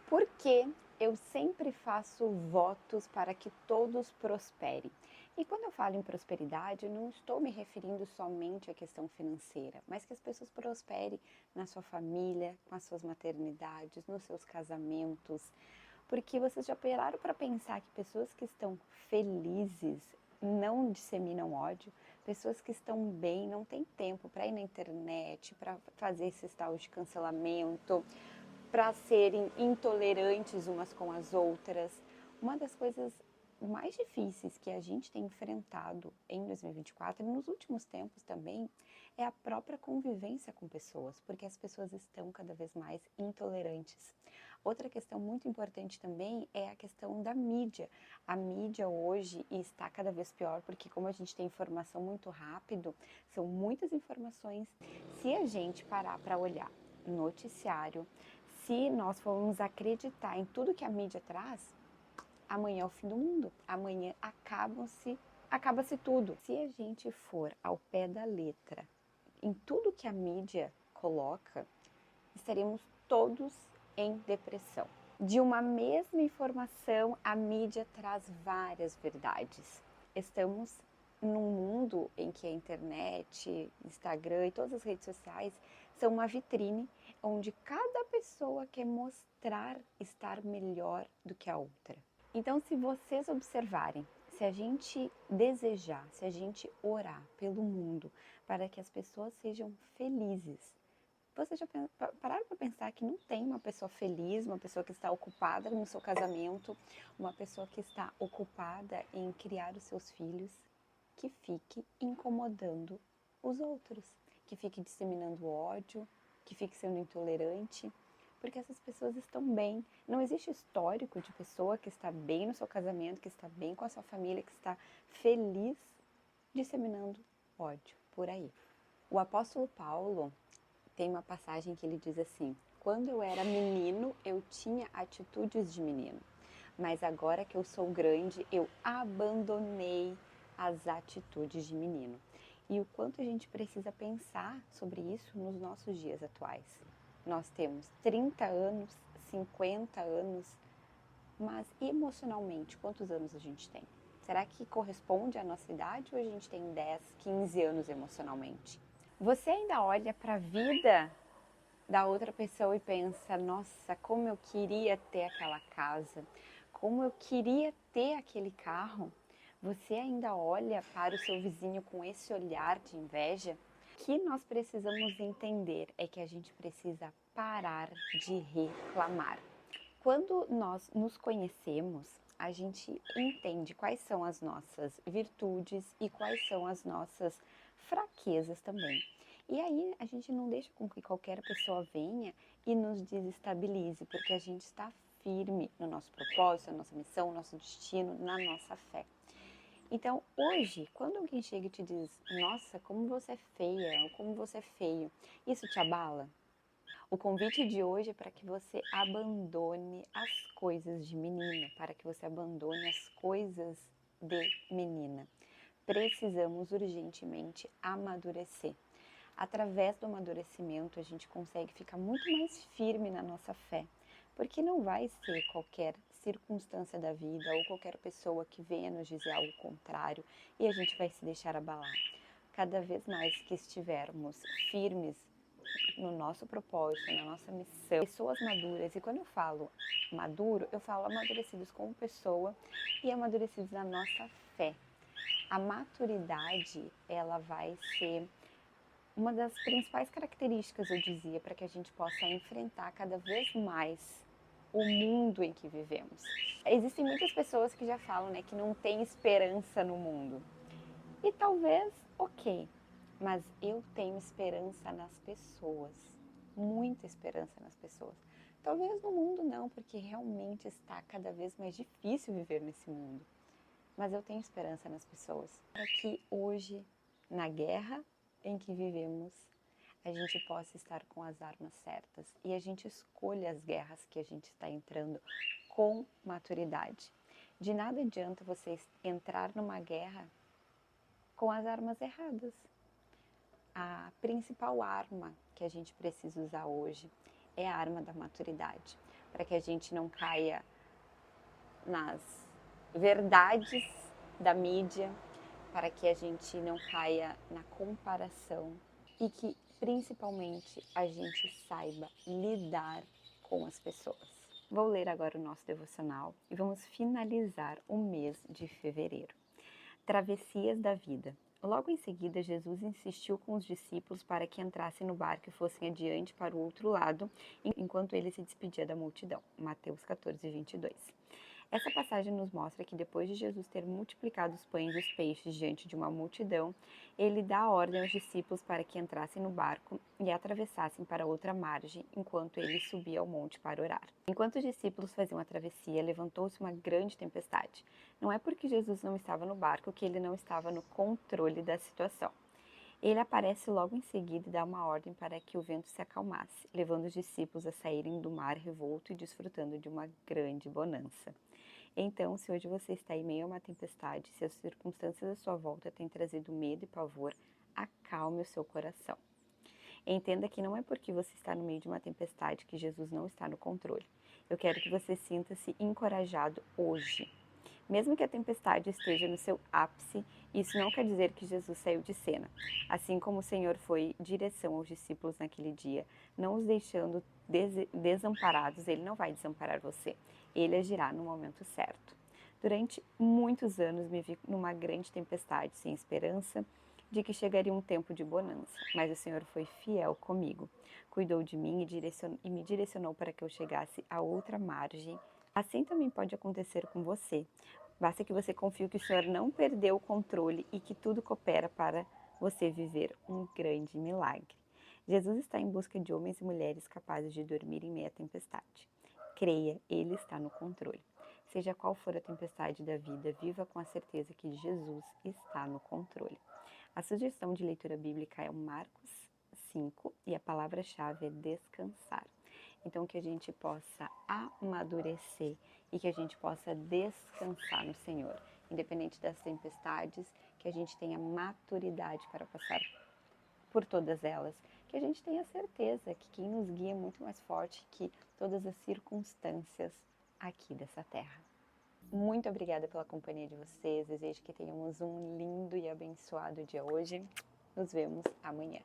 Porque eu sempre faço votos para que todos prosperem. E quando eu falo em prosperidade, eu não estou me referindo somente à questão financeira, mas que as pessoas prosperem na sua família, com as suas maternidades, nos seus casamentos. Porque vocês já pararam para pensar que pessoas que estão felizes não disseminam ódio? Pessoas que estão bem não têm tempo para ir na internet, para fazer esses tal de cancelamento, para serem intolerantes umas com as outras. Uma das coisas mais difíceis que a gente tem enfrentado em 2024 e nos últimos tempos também é a própria convivência com pessoas, porque as pessoas estão cada vez mais intolerantes. Outra questão muito importante também é a questão da mídia. A mídia hoje está cada vez pior, porque como a gente tem informação muito rápido, são muitas informações. Se a gente parar para olhar noticiário, se nós formos acreditar em tudo que a mídia traz, amanhã é o fim do mundo. Amanhã acaba-se tudo. Se a gente for ao pé da letra em tudo que a mídia coloca, estaremos todos em depressão. De uma mesma informação, a mídia traz várias verdades. Estamos num mundo em que a internet, Instagram e todas as redes sociais são uma vitrine onde cada pessoa quer mostrar estar melhor do que a outra. Então, se vocês observarem, se a gente desejar, se a gente orar pelo mundo para que as pessoas sejam felizes, vocês já pararam para pensar que não tem uma pessoa feliz, uma pessoa que está ocupada no seu casamento, uma pessoa que está ocupada em criar os seus filhos, que fique incomodando os outros, que fique disseminando ódio, que fique sendo intolerante, porque essas pessoas estão bem. Não existe histórico de pessoa que está bem no seu casamento, que está bem com a sua família, que está feliz disseminando ódio por aí. O apóstolo Paulo tem uma passagem que ele diz assim: quando eu era menino, eu tinha atitudes de menino, mas agora que eu sou grande, eu abandonei as atitudes de menino. E o quanto a gente precisa pensar sobre isso nos nossos dias atuais. Nós temos 30 anos, 50 anos, mas emocionalmente, quantos anos a gente tem? Será que corresponde à nossa idade ou a gente tem 10, 15 anos emocionalmente? Você ainda olha para a vida da outra pessoa e pensa: nossa, como eu queria ter aquela casa, como eu queria ter aquele carro? Você ainda olha para o seu vizinho com esse olhar de inveja? O que nós precisamos entender é que a gente precisa parar de reclamar. Quando nós nos conhecemos, a gente entende quais são as nossas virtudes e quais são as nossas fraquezas também. E aí a gente não deixa com que qualquer pessoa venha e nos desestabilize, porque a gente está firme no nosso propósito, na nossa missão, no nosso destino, na nossa fé. Então, hoje, quando alguém chega e te diz: nossa, como você é feia, ou como você é feio, isso te abala? O convite de hoje é para que você abandone as coisas de menino, para que você abandone as coisas de menina. Precisamos urgentemente amadurecer. Através do amadurecimento, a gente consegue ficar muito mais firme na nossa fé, porque não vai ser qualquer circunstância da vida ou qualquer pessoa que venha nos dizer algo contrário e a gente vai se deixar abalar. Cada vez mais que estivermos firmes no nosso propósito, na nossa missão, pessoas maduras, e quando eu falo maduro, eu falo amadurecidos como pessoa e amadurecidos na nossa fé. A maturidade, ela vai ser uma das principais características, eu dizia, para que a gente possa enfrentar cada vez mais o mundo em que vivemos. Existem muitas pessoas que já falam, né, que não tem esperança no mundo. E talvez, ok, mas eu tenho esperança nas pessoas, muita esperança nas pessoas. Talvez no mundo não, porque realmente está cada vez mais difícil viver nesse mundo. Mas eu tenho esperança nas pessoas, para que hoje, na guerra em que vivemos, a gente possa estar com as armas certas e a gente escolha as guerras que a gente está entrando com maturidade. De nada adianta você entrar numa guerra com as armas erradas. A principal arma que a gente precisa usar hoje é a arma da maturidade. para que a gente não caia nas verdades da mídia, para que a gente não caia na comparação e que principalmente a gente saiba lidar com as pessoas. Vou ler agora o nosso devocional e vamos finalizar o mês de fevereiro. Travessias da vida. Logo em seguida, Jesus insistiu com os discípulos para que entrassem no barco e fossem adiante para o outro lado, enquanto ele se despedia da multidão. Mateus 14, 22. Essa passagem nos mostra que depois de Jesus ter multiplicado os pães e os peixes diante de uma multidão, ele dá a ordem aos discípulos para que entrassem no barco e atravessassem para outra margem, enquanto ele subia ao monte para orar. Enquanto os discípulos faziam a travessia, levantou-se uma grande tempestade. Não é porque Jesus não estava no barco que ele não estava no controle da situação. Ele aparece logo em seguida e dá uma ordem para que o vento se acalmasse, levando os discípulos a saírem do mar revolto e desfrutando de uma grande bonança. Então, se hoje você está em meio a uma tempestade, se as circunstâncias à sua volta têm trazido medo e pavor, acalme o seu coração. Entenda que não é porque você está no meio de uma tempestade que Jesus não está no controle. Eu quero que você sinta-se encorajado hoje. Mesmo que a tempestade esteja no seu ápice, isso não quer dizer que Jesus saiu de cena. Assim como o Senhor foi direção aos discípulos naquele dia, não os deixando desamparados, Ele não vai desamparar você. Ele agirá no momento certo. Durante muitos anos me vi numa grande tempestade, sem esperança de que chegaria um tempo de bonança, mas o Senhor foi fiel comigo. Cuidou de mim e me direcionou para que eu chegasse a outra margem. Assim também pode acontecer com você. Basta que você confie que o Senhor não perdeu o controle e que tudo coopera para você viver um grande milagre. Jesus está em busca de homens e mulheres capazes de dormir em meio à tempestade. Creia, Ele está no controle. Seja qual for a tempestade da vida, viva com a certeza que Jesus está no controle. A sugestão de leitura bíblica é o Marcos 5 e a palavra-chave é descansar. Então, que a gente possa amadurecer e que a gente possa descansar no Senhor. Independente das tempestades, que a gente tenha maturidade para passar por todas elas. Que a gente tenha certeza que quem nos guia é muito mais forte que todas as circunstâncias aqui dessa terra. Muito obrigada pela companhia de vocês. Desejo que tenhamos um lindo e abençoado dia hoje. Nos vemos amanhã.